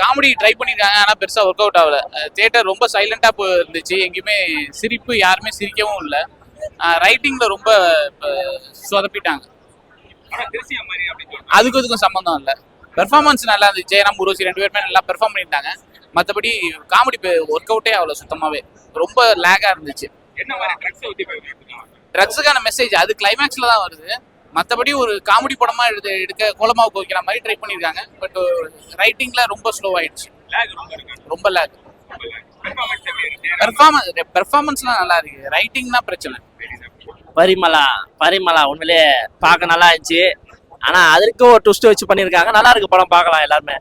Comedy try பண்ணியிருக்காங்க, ஆனால் பெருசாக ஒர்க் அவுட் ஆகல. தியேட்டர் ரொம்ப சைலண்டாக இருந்துச்சு, எங்கேயுமே சிரிப்பு யாருமே சிரிக்கவும் இல்லை. ரைட்டிங்கில் ரொம்ப சொதப்பிட்டாங்க. அதுக்கும் சம்மந்தம் இல்லை. பெர்ஃபார்மன்ஸ் நல்லா இருந்துச்சு. ஜெயராம் ஊர்வசி 2 பேருமே நல்லா பெர்ஃபார்ம் பண்ணியிருந்தாங்க. மற்றபடி காமெடி ஒர்க் அவுட்டே ஆகல சுத்தமாகவே. ரொம்ப லேகாக இருந்துச்சு. ட்ரக்ஸுக்கான மெசேஜ் அது கிளைமேக்ஸில் தான் வருது. மற்றபடி ஒரு காமெடி படமா எடுக்க கோலமாவு வைக்கிற மாதிரி ட்ரை பண்ணியிருக்காங்க. பட் ரைட்டிங்ல ரொம்ப ஸ்லோ ஆயிடுச்சு. ரொம்ப லேக். பெர்ஃபார்மன்ஸ்லாம் நல்லா இருக்கு, ரைட்டிங் தான் பிரச்சனை. பரிமளா உண்மையிலேயே பார்க்க நல்லா இருந்துச்சு. ஆனா அதற்கு ஒரு ட்விஸ்ட் வச்சு பண்ணியிருக்காங்க. நல்லா இருக்கு படம், பார்க்கலாம் எல்லாருமே.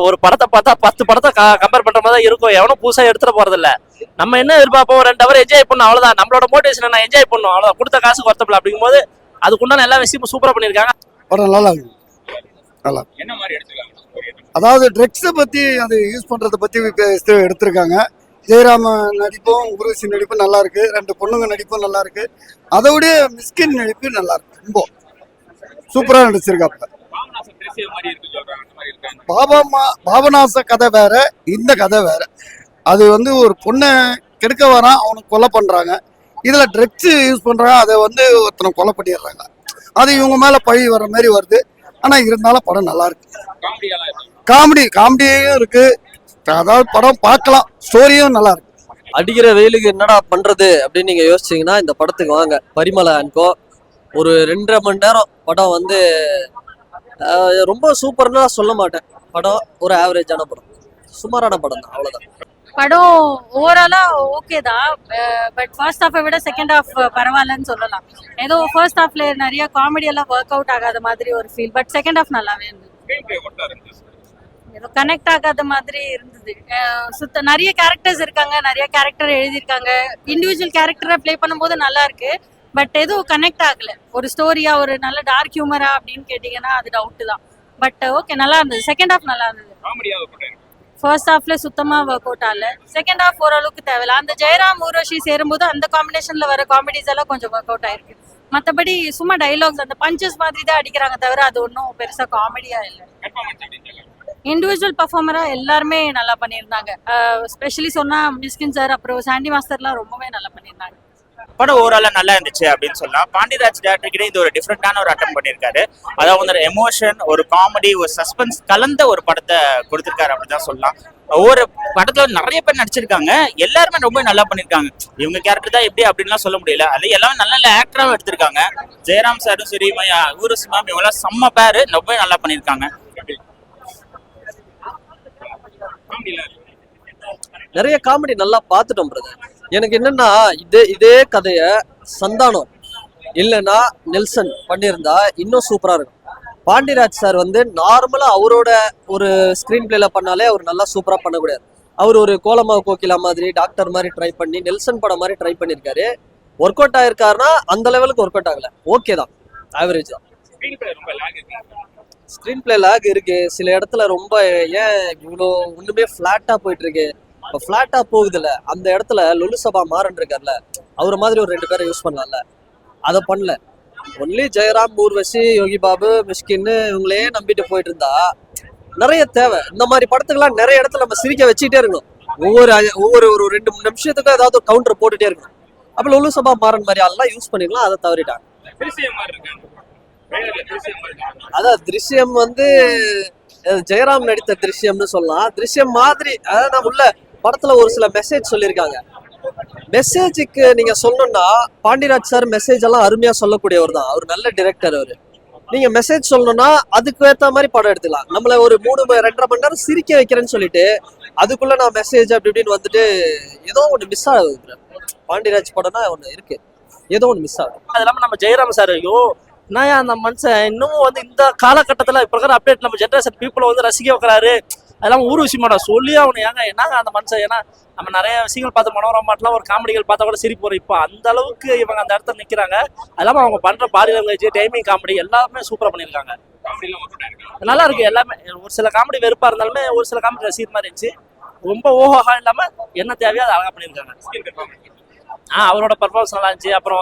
ஒரு படத்தை பார்த்தா 10 படத்தை கம்பேர் பண்ற மாதிரி தான் இருக்கும். எவனும் புதுசா எடுத்துட போறது இல்ல. நம்ம என்ன எதிர்பார்ப்போம், 2 ஹவர் என்ஜாய் பண்ணணும், அவ்வளவுதான். நம்மளோட மோட்டிவேஷன் நான் என்ஜாய் பண்ணணும், அவ்வளவுதான். கொடுத்த காசு வருத்தப்படல. அப்படிங்கும்போது அதுக்குண்டான எல்லா விஷயமும் சூப்பரா பண்ணியிருக்காங்க. படம் நல்லா இருக்கு. நல்லா என்ன மாதிரி எடுத்துருக்காங்க? அதாவது ட்ரக்ஸை பத்தி அது யூஸ் பண்றதை பத்தி எடுத்திருக்காங்க. ஜெயராம நடிப்பும் ஊர்வசி நடிப்பும் நல்லா இருக்கு. 2 பொண்ணுங்க நடிப்பும் நல்லா இருக்கு. அதோட மிஸ்கின் நடிப்பு நல்லா இருக்கு. ரொம்ப சூப்பரா நடிச்சிருக்காப்ல. பாபநாச கதை வேற, இந்த கதை வேற. அது ஒரு பொண்ணை கெடுக்க வரான், அவனுக்கு கொலை பண்றாங்க. இதுல ட்ரக்ஸ் யூஸ் பண்றாங்க, அதை ஒருத்தனை கொலை பண்ணிடுறாங்க. அது இவங்க மேல பழி வர மாதிரி வருது. ஆனா இருந்தாலும் படம் நல்லா இருக்கு. காமெடியும் இருக்கு. அதாவது படம் பார்க்கலாம், ஸ்டோரியும் நல்லா இருக்கு. அடிக்கிற வெயிலுக்கு என்னடா பண்றது அப்படின்னு நீங்க யோசிச்சீங்கன்னா இந்த படத்துக்கு வாங்க. பரிமளா அன்கோ. ஒரு 2.5 மணி நேரம் படம் ரொம்ப சூப்பர்னா சொல்ல மாட்டேன். படம் ஒரு ஆவரேஜான படம், சுமாரான படம் தான், அவ்வளவுதான். படம் ஓவராலா ஓகே தான். பட் ஃபர்ஸ்ட் ஹாஃபை விட செகண்ட் ஹாஃப் பரவாயில்லன்னு சொல்லலாம். ஏதோ ஃபர்ஸ்ட் ஹாஃப்ல நிறைய காமெடி எல்லாம் ஒர்க் அவுட் ஆகாத மாதிரி ஒரு ஃபீல். பட் செகண்ட் ஹாஃப் நல்லாவே இருந்தது. ஏதோ கனெக்ட் ஆகாத மாதிரி இருந்தது. நிறைய கேரக்டர்ஸ் இருக்காங்க, நிறைய கேரக்டர் எழுதியிருக்காங்க. இண்டிவிஜுவல் கேரக்டரை ப்ளே பண்ணும்போது நல்லா இருக்கு. பட் எதுவும் கனெக்ட் ஆகல. ஒரு ஸ்டோரியா, ஒரு நல்ல டார்க் ஹியூமரா அப்படின்னு கேட்டீங்கன்னா அது டவுட் தான். பட் ஓகே, நல்லா இருந்தது. செகண்ட் ஹாஃப் நல்லா இருந்தது. ஃபர்ஸ்ட் ஹாஃப்ல சுத்தமா ஒர்க் அவுட் ஆகல. செகண்ட் ஹாஃப் ஓரளவுக்கு தேவையில்ல. அந்த ஜெயராம் ஊர்வசி சேரும்போது அந்த காம்பினேஷன்ல வர காமெடிஸ் எல்லாம் கொஞ்சம் ஒர்க் அவுட் ஆயிருக்கு. மற்றபடி சும்மா டைலாக்ஸ், அந்த பஞ்சஸ் மாதிரி தான் அடிக்கிறாங்க தவிர அது ஒன்றும் பெருசா காமெடியா இல்லை. இண்டிவிஜுவல் பர்ஃபார்மரா எல்லாருமே நல்லா பண்ணியிருந்தாங்க. ஸ்பெஷலி சொன்னா மிஸ்கின் சார், அப்புறம் சாண்டி மாஸ்டர்லாம் ரொம்பவே நல்லா பண்ணியிருந்தாங்க. படம் ஓவராலா நல்லா இருந்துச்சு அப்படின்னு சொல்லலாம். பாண்டியராஜ் டேரக்டர் இது ஒரு டிஃப்ரெண்டான ஒரு அட்டம் பண்ணியிருக்காரு. அதாவது ஒரு எமோஷன், ஒரு காமெடி, ஒரு சஸ்பென்ஸ் கலந்த ஒரு படத்தை கொடுத்திருக்காரு அப்படிதான் சொல்லலாம். ஒவ்வொரு படத்துல நிறைய பேர் நடிச்சிருக்காங்க, எல்லாருமே ரொம்ப நல்லா பண்ணிருக்காங்க. இவங்க கேரக்டர் தான் எப்படி அப்படின்லாம் சொல்ல முடியல. அது எல்லாமே நல்ல நல்ல ஆக்டராகவும் எடுத்திருக்காங்க. ஜெயராம் சாரும் சரி, ஊர்வசி மேம், இவங்கெல்லாம் செம்ம பேரு, ரொம்ப நல்லா பண்ணியிருக்காங்க. நிறைய காமெடி நல்லா பார்த்துட்டோம் பிரதர். எனக்கு என்னன்னா இதே கதைய சந்தானம் இல்லைன்னா நெல்சன் பண்ணியிருந்தா இன்னும் சூப்பரா இருக்கும். பாண்டியராஜ் சார் நார்மலா அவரோட ஒரு ஸ்கிரீன் பிளேல பண்ணாலே அவர் நல்லா சூப்பரா பண்ணக்கூடாது. அவர் ஒரு கோலமாவு கோகிலா மாதிரி, டாக்டர் மாதிரி ட்ரை பண்ணி, நெல்சன் படம் மாதிரி ட்ரை பண்ணியிருக்காரு. ஒர்க் அவுட் ஆயிருக்காருன்னா அந்த லெவலுக்கு ஒர்க் அவுட் ஆகல. ஓகே தான், ஆவரேஜ் தான். ஸ்கிரீன் பிளே லேக் இருக்கு சில இடத்துல. ரொம்ப ஏன் இவ்வளோ ஒண்ணுமே ஃபிளாட்டா போயிட்டு இருக்கு. இப்போ ஃபிளாட்டா போகுது இல்ல, அந்த இடத்துல லுலு சபா மாறன் இருக்கார்ல, அவரை மாதிரி ஒரு 2 பேரை யூஸ் பண்ணலாம்ல, அதை பண்ணல. ஒன்லி ஜெயராம், ஊர்வசி, யோகி பாபு, மிஷ்கின்னு இவங்களே நம்பிட்டு போயிட்டு இருந்தா நிறைய தேவை. இந்த மாதிரி படத்துக்கெல்லாம் நிறைய இடத்துல நம்ம சிரிக்க வச்சுட்டே இருக்கணும். ஒவ்வொரு ஒரு 2-3 நிமிஷத்துக்கும் ஏதாவது ஒரு கவுண்டர் போட்டுட்டே இருக்கணும். அப்ப லுலு சபா மாறன் மாதிரி ஆள்லாம் யூஸ் பண்ணிக்கலாம், அதை தவறிட்டாங்க. அதான் திருஷ்யம் ஜெயராம் நடித்த திருஷ்யம்னு சொல்லலாம். திருஷ்யம் மாதிரி அதாவது நான் உள்ள படத்துல ஒரு சில மெசேஜ் சொல்லியிருக்காங்க. மெசேஜுக்கு நீங்க சொல்லணும்னா பாண்டியராஜ் சார் மெசேஜ் எல்லாம் அருமையா சொல்லக்கூடியவர் தான். அவர் நல்ல டிரெக்டர். அவரு நீங்க மெசேஜ் சொல்லணும்னா அதுக்கு ஏற்ற மாதிரி படம் எடுத்துக்கலாம். நம்மள ஒரு 2.5 மணி நேரம் சிரிக்க வைக்கிறேன்னு சொல்லிட்டு அதுக்குள்ள நான் மெசேஜ் அப்படி இப்படின்னு ஏதோ ஒண்ணு மிஸ் ஆகுது. பாண்டியராஜ் படம்னா ஒண்ணு இருக்கு, ஏதோ ஒண்ணு மிஸ் ஆகுது. அது இல்லாம நம்ம ஜெயராம் சார், ஐயோ நான் அந்த மனுஷன் இன்னமும் இந்த காலகட்டத்துல இப்ப இருக்கிற அப்டேட் நம்ம ஜென்ரேஷன் பீப்புளை ரசிக்க வைக்கிறாரு. அதெல்லாம் ஊர் விஷயமாடா சொல்லி அவனு என்னங்க அந்த மனுஷன். ஏன்னா நம்ம நிறைய விஷயங்கள் பார்த்து மனோரமாட்டெல்லாம் ஒரு காமெடிகள் பார்த்தா கூட சிரிப்பு வரும். இப்போ அந்த அளவுக்கு இவங்க அந்த இடத்துல நிக்கிறாங்க. அது இல்லாம அவங்க பண்ற பாடி லாங்குவேஜ், டைமிங், காமெடி எல்லாமே சூப்பரா பண்ணியிருக்காங்க. நல்லா இருக்கு எல்லாமே. ஒரு சில காமெடி வெறுப்பா இருந்தாலுமே ஒரு சில காமெடி ரசிக்கிற மாதிரி இருந்துச்சு. ரொம்ப ஓஹோஹா இல்லாம என்ன தேவையோ அதை அழகா பண்ணியிருக்காங்க. அவரோட பர்ஃபார்மன்ஸ் நல்லா இருந்துச்சு. அப்புறம்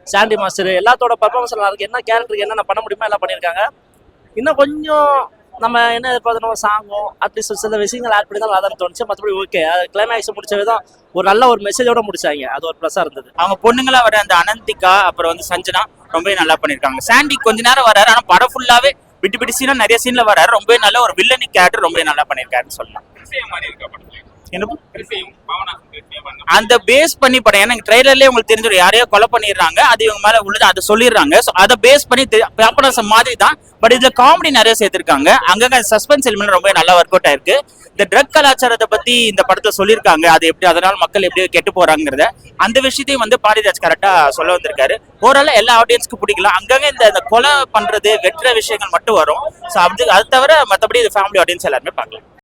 சாண்டி மாஸ்டர் எல்லாத்தோட பர்ஃபார்மன்ஸ் நல்லா இருக்கு. என்ன கேரக்டருக்கு என்னென்ன பண்ண முடியுமோ எல்லாம் பண்ணியிருக்காங்க. இன்னும் கொஞ்சம் நம்ம என்ன எதிர்பார்த்தோம் சாங்கும் அட்லீஸ்ட் சில விஷயங்கள் ஆட் பண்ணி தான் அதான் தோணுச்சு. மற்றபடி ஓகே, கிளைமேக்ஸ் முடிச்ச விதம் ஒரு நல்ல ஒரு மெசேஜோட முடிச்சாங்க. அது ஒரு ப்ளஸ்ஸாக இருந்தது. அவங்க பொண்ணுங்களா வர அந்த அனந்திகா அப்புறம் வந்து சஞ்சனா ரொம்பவே நல்லா பண்ணிருக்காங்க. சாண்டி கொஞ்ச நேரம் வராரு, ஆனா படம் ஃபுல்லாவே விட்டு விட்டு சீனா நிறைய சீன்ல வராரு. ரொம்பவே நல்ல ஒரு வில்லனி கேரக்டர் ரொம்பவே நல்லா பண்ணிருக்காருன்னு சொல்லலாம். அந்த பேஸ் பண்ணி படம் ஏன்னா ட்ரெய்லர்லயே உங்களுக்கு தெரிஞ்சிடும் யாரையோ கொலை பண்ணிடுறாங்க, அது இவங்க மேல உள்ளது அதை சொல்லிடுறாங்க. ஸோ அதை பேஸ் பண்ணி பாப்பரசம் மாதிரி தான். பட் இதுல காமெடி நிறைய சேர்த்திருக்காங்க. அங்கங்க சஸ்பென்ஸ் எலிமெண்ட் ரொம்ப நல்லா ஒர்க் அவுட் ஆயிருக்கு. இந்த ட்ரக் கலாச்சாரத்தை பத்தி இந்த படத்தை சொல்லியிருக்காங்க. அது எப்படி அதனால மக்கள் எப்படி கெட்டு போறாங்கிறத அந்த விஷயத்தையும் வந்து பாரிராஜ் கரெக்டா சொல்ல வந்திருக்காரு. ஓரளவு எல்லா ஆடியன்ஸ்க்கும் பிடிக்கலாம். அங்கங்க இந்த கொலை பண்றது வெற்ற விஷயங்கள் மட்டும் வரும். ஸோ அது தவிர மற்றபடி இது ஃபேமிலி ஆடியன்ஸ் எல்லாருமே பார்க்கலாம்.